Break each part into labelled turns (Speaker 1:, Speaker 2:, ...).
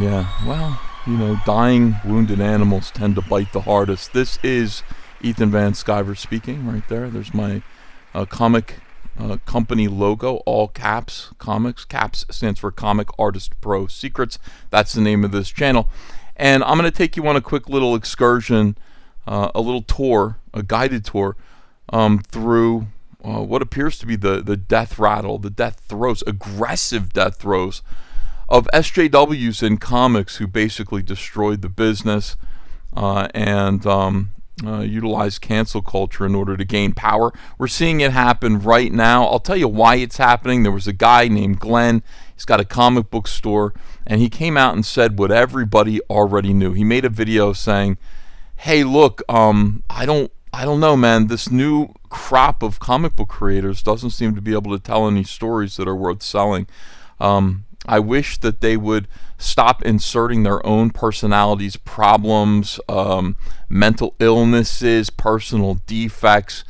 Speaker 1: Yeah, well, dying, wounded animals tend to bite the hardest. This is Ethan Van Sciver speaking right there. There's my comic company logo, all caps, comics. Caps stands for Comic Artist Pro Secrets. That's the name of this channel. And I'm going to take you on a quick little excursion, a little tour, a guided tour through what appears to be the death rattle, the death throes, aggressive death throes of SJWs in comics who basically destroyed the business and utilized cancel culture in order to gain power. We're seeing it happen right now. I'll tell you why it's happening. There was a guy named Glenn. He's got a comic book store, and he came out and said what everybody already knew. He made a video saying, "Hey, look, I don't know, man. This new crop of comic book creators doesn't seem to be able to tell any stories that are worth selling. I wish that they would stop inserting their own personalities, problems, mental illnesses, personal defects,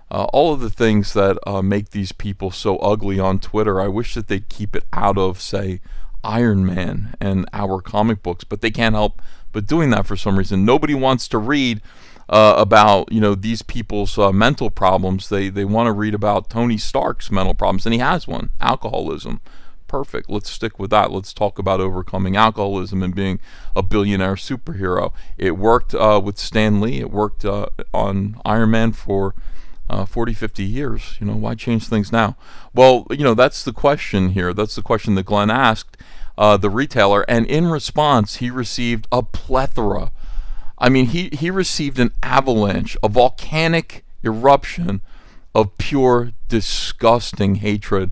Speaker 1: all of the things that make these people so ugly on Twitter. I wish that they'd keep it out of, say, Iron Man and our comic books, but they can't help but doing that for some reason. Nobody wants to read about these people's mental problems. They want to read about Tony Stark's mental problems, and he has one: alcoholism. Perfect. Let's stick with that. Let's talk about overcoming alcoholism and being a billionaire superhero. It worked with Stan Lee. It worked on Iron Man for 40, 50 years. Why change things now? Well, that's the question here. That's the question that Glenn asked the retailer, and in response, he received a plethora. I mean, he received an avalanche, a volcanic eruption of pure, disgusting hatred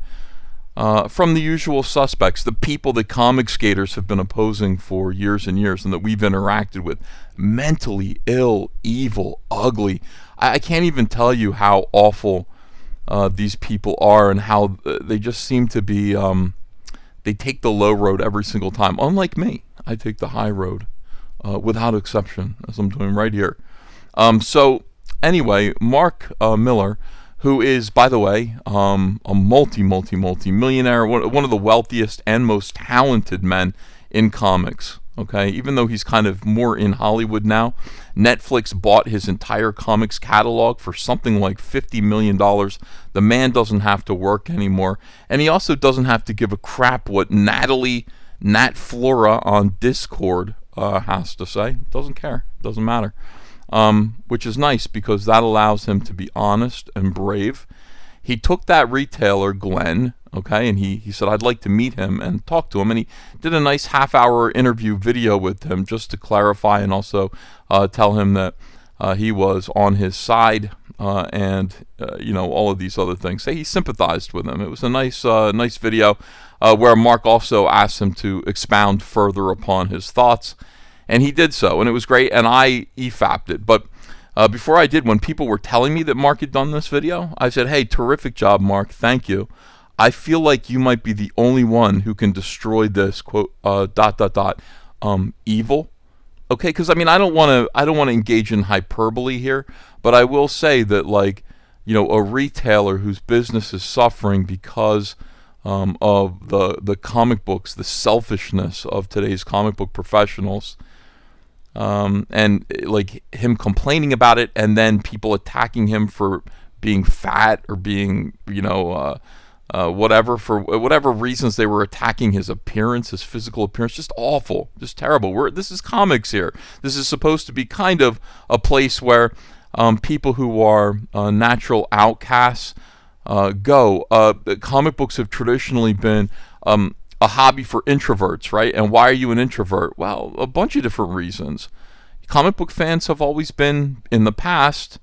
Speaker 1: from the usual suspects, the people that comic skaters have been opposing for years and years and that we've interacted with. Mentally ill, evil, ugly. I can't even tell you how awful these people are and how they just seem to be, they take the low road every single time. Unlike me, I take the high road without exception, as I'm doing right here. So anyway, Mark Millar, who is, by the way, a multi-millionaire, one of the wealthiest and most talented men in comics, okay? Even though he's kind of more in Hollywood now, Netflix bought his entire comics catalog for something like $50 million. The man doesn't have to work anymore, and he also doesn't have to give a crap what Nat Flora on Discord has to say. Doesn't care. Doesn't matter. Which is nice because that allows him to be honest and brave. He took that retailer, Glenn, okay, and he said, I'd like to meet him and talk to him. And he did a nice half-hour interview video with him just to clarify and also tell him that he was on his side and all of these other things. Say he sympathized with him. It was a nice video where Mark also asked him to expound further upon his thoughts. And he did so, and it was great, and I EFAP'd it. But before I did, when people were telling me that Mark had done this video, I said, hey, terrific job, Mark, thank you. I feel like you might be the only one who can destroy this, quote, evil. Okay, because, I don't want to engage in hyperbole here, but I will say that, a retailer whose business is suffering because of the comic books, the selfishness of today's comic book professionals, and like him complaining about it and then people attacking him for being fat or being whatever, for whatever reasons they were attacking his appearance, his physical appearance. Just awful, just terrible. This is comics here. This is supposed to be kind of a place where people who are natural outcasts go. Comic books have traditionally been a hobby for introverts, right? And why are you an introvert? Well, a bunch of different reasons. Comic book fans have always been, in the past,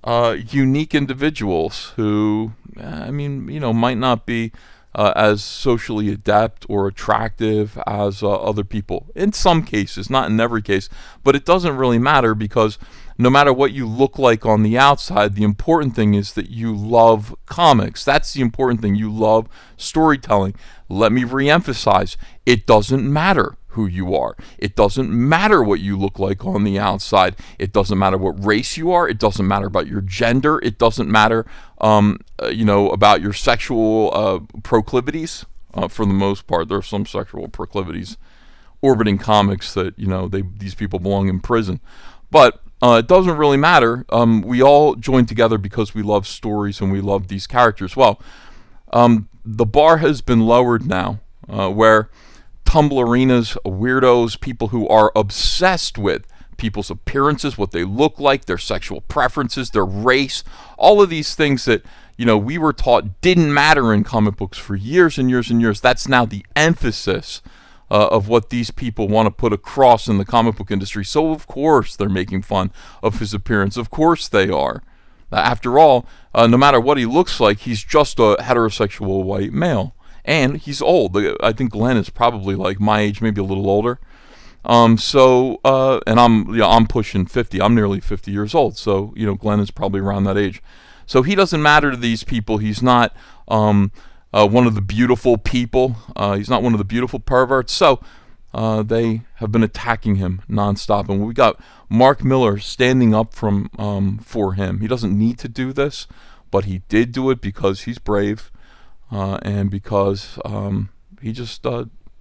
Speaker 1: unique individuals who, might not be as socially adept or attractive as other people. In some cases, not in every case, but it doesn't really matter because no matter what you look like on the outside, the important thing is that you love comics. That's the important thing. You love storytelling. Let me reemphasize, it doesn't matter who you are. It doesn't matter what you look like on the outside. It doesn't matter what race you are. It doesn't matter about your gender. It doesn't matter, about your sexual proclivities. For the most part, there are some sexual proclivities orbiting comics that these people belong in prison. But it doesn't really matter. We all join together because we love stories and we love these characters. Well, the bar has been lowered now, where Tumblerinas, weirdos, people who are obsessed with people's appearances, what they look like, their sexual preferences, their race, all of these things that we were taught didn't matter in comic books for years and years and years. That's now the emphasis of what these people want to put across in the comic book industry. So of course they're making fun of his appearance. Of course they are. After all, no matter what he looks like, he's just a heterosexual white male. And he's old. I think Glenn is probably like my age, maybe a little older. And I'm pushing 50. I'm nearly 50 years old. So, Glenn is probably around that age. So he doesn't matter to these people. He's not one of the beautiful people. He's not one of the beautiful perverts. So they have been attacking him nonstop. And we got Mark Millar standing up for him. He doesn't need to do this, but he did do it because he's brave and because he just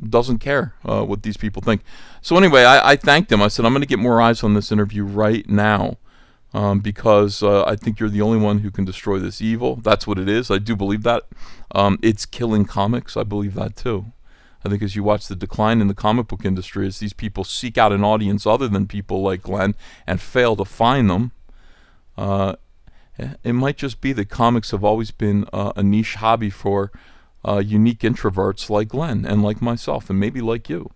Speaker 1: doesn't care what these people think. So anyway, I thanked him. I said, I'm going to get more eyes on this interview right now. Because I think you're the only one who can destroy this evil. That's what it is. I do believe that. It's killing comics. I believe that too. I think as you watch the decline in the comic book industry, as these people seek out an audience other than people like Glenn and fail to find them, it might just be that comics have always been a niche hobby for unique introverts like Glenn and like myself and maybe like you.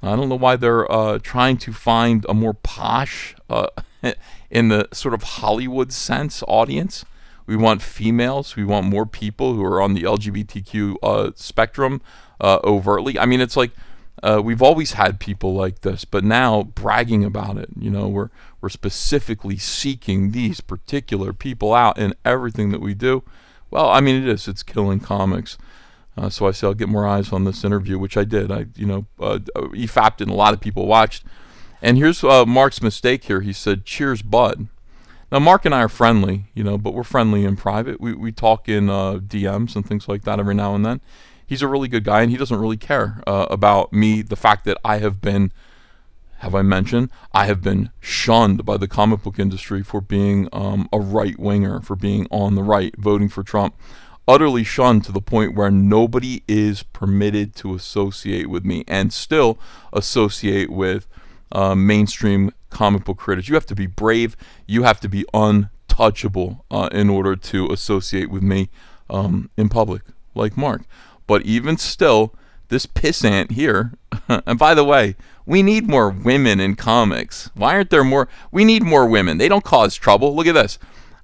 Speaker 1: I don't know why they're trying to find a more posh, in the sort of Hollywood sense, audience. We want females. We want more people who are on the LGBTQ spectrum overtly. I mean, it's like we've always had people like this, but now bragging about it. We're specifically seeking these particular people out in everything that we do. Well, I mean, it's killing comics. So I said, I'll get more eyes on this interview, which I did. EFAP'd it and a lot of people watched. And here's Mark's mistake here. He said, cheers, bud. Now, Mark and I are friendly, but we're friendly in private. We talk in DMs and things like that every now and then. He's a really good guy, and he doesn't really care about me, the fact that I have been shunned by the comic book industry for being a right-winger, for being on the right, voting for Trump. Utterly shunned to the point where nobody is permitted to associate with me and still associate with mainstream comic book creators. You have to be brave. You have to be untouchable in order to associate with me in public, like Mark. But even still, this pissant here, and by the way, we need more women in comics. Why aren't there more? We need more women. They don't cause trouble. Look at this.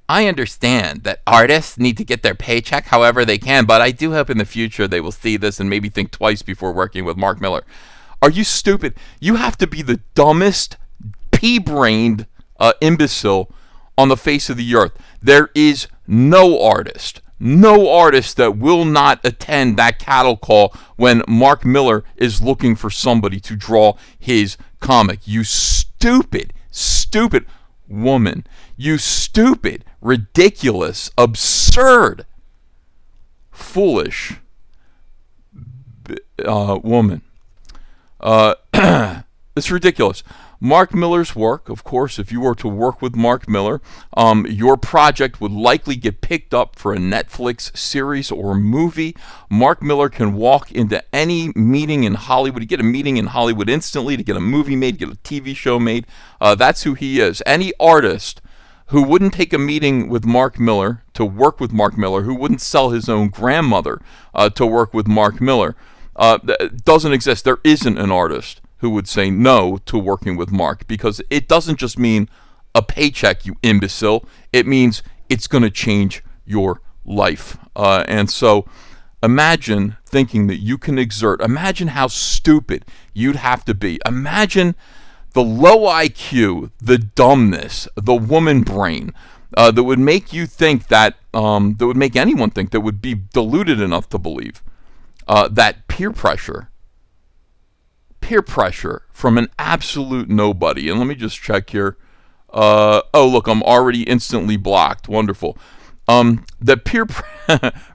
Speaker 1: I understand that artists need to get their paycheck however they can, but I do hope in the future they will see this and maybe think twice before working with Mark Millar. Are you stupid? You have to be the dumbest, pea-brained imbecile on the face of the earth. There is no artist that will not attend that cattle call when Mark Millar is looking for somebody to draw his comic. You stupid woman. You stupid, ridiculous, absurd, foolish woman. It's ridiculous. Mark Millar's work, of course, if you were to work with Mark Millar, your project would likely get picked up for a Netflix series or movie. Mark Millar can walk into any meeting in Hollywood. You get a meeting in Hollywood instantly to get a movie made, get a TV show made. That's who he is. Any artist who wouldn't take a meeting with Mark Millar to work with Mark Millar, who wouldn't sell his own grandmother to work with Mark Millar, doesn't exist. There isn't an artist who would say no to working with Mark, because it doesn't just mean a paycheck, you imbecile. It means it's going to change your life. And so imagine thinking that you can imagine how stupid you'd have to be. Imagine the low IQ, the dumbness, the woman brain that would make you think that would make anyone think, that would be deluded enough to believe that peer pressure from an absolute nobody. And let me just check here. Oh, look, I'm already instantly blocked. Wonderful. The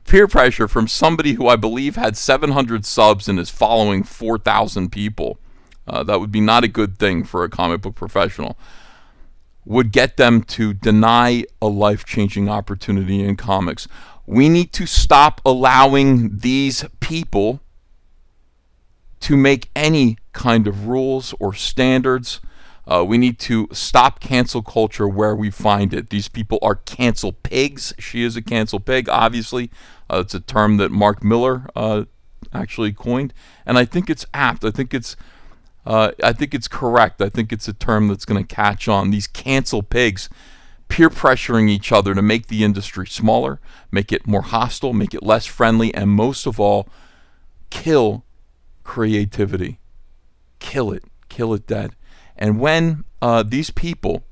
Speaker 1: peer pressure from somebody who I believe had 700 subs and is following 4,000 people. that would be not a good thing for a comic book professional, would get them to deny a life-changing opportunity in comics. We need to stop allowing these people to make any kind of rules or standards. We need to stop cancel culture where we find it. These people are cancel pigs. She is a cancel pig, obviously. It's a term that Mark Millar actually coined, and I think it's apt. I think it's correct. I think it's a term that's going to catch on. These cancel pigs peer pressuring each other to make the industry smaller, make it more hostile, make it less friendly, and most of all, kill creativity. Kill it dead. And when these people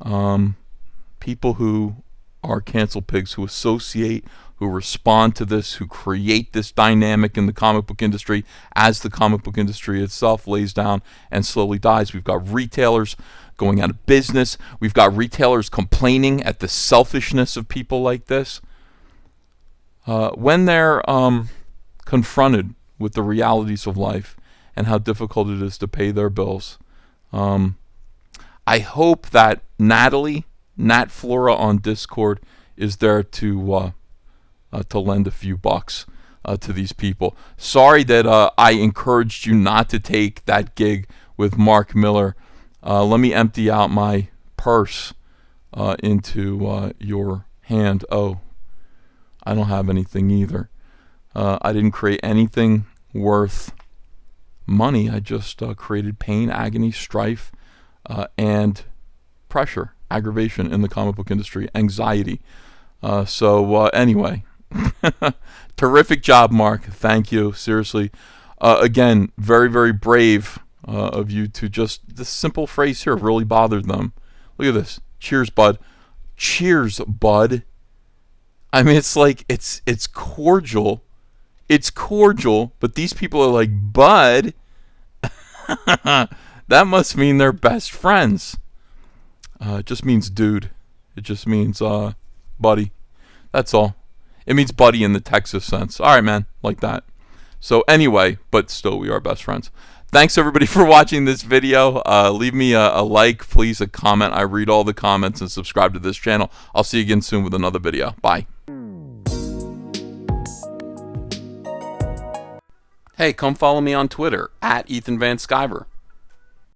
Speaker 1: who are cancel pigs, who associate, who respond to this, who create this dynamic in the comic book industry as the comic book industry itself lays down and slowly dies. We've got retailers going out of business. We've got retailers complaining at the selfishness of people like this. When they're confronted with the realities of life and how difficult it is to pay their bills, I hope that Nat Flora on Discord, is there to lend a few bucks to these people. Sorry that I encouraged you not to take that gig with Mark Millar. Let me empty out my purse into your hand. Oh, I don't have anything either. I didn't create anything worth money. I just created pain, agony, strife, and pressure, aggravation in the comic book industry, anxiety. Anyway, terrific job, Mark. Thank you. Seriously. Again, very, very brave of you to just, this simple phrase here really bothered them. Look at this. Cheers, bud. Cheers, bud. I mean, it's like, it's cordial. It's cordial, but these people are like, bud. That must mean they're best friends. It just means dude. It just means buddy. That's all. It means buddy in the Texas sense. All right, man, like that. So anyway, but still we are best friends. Thanks everybody for watching this video. Leave me a like, please, a comment. I read all the comments, and subscribe to this channel. I'll see you again soon with another video. Bye. Hey, come follow me on Twitter @EthanVanSkyver.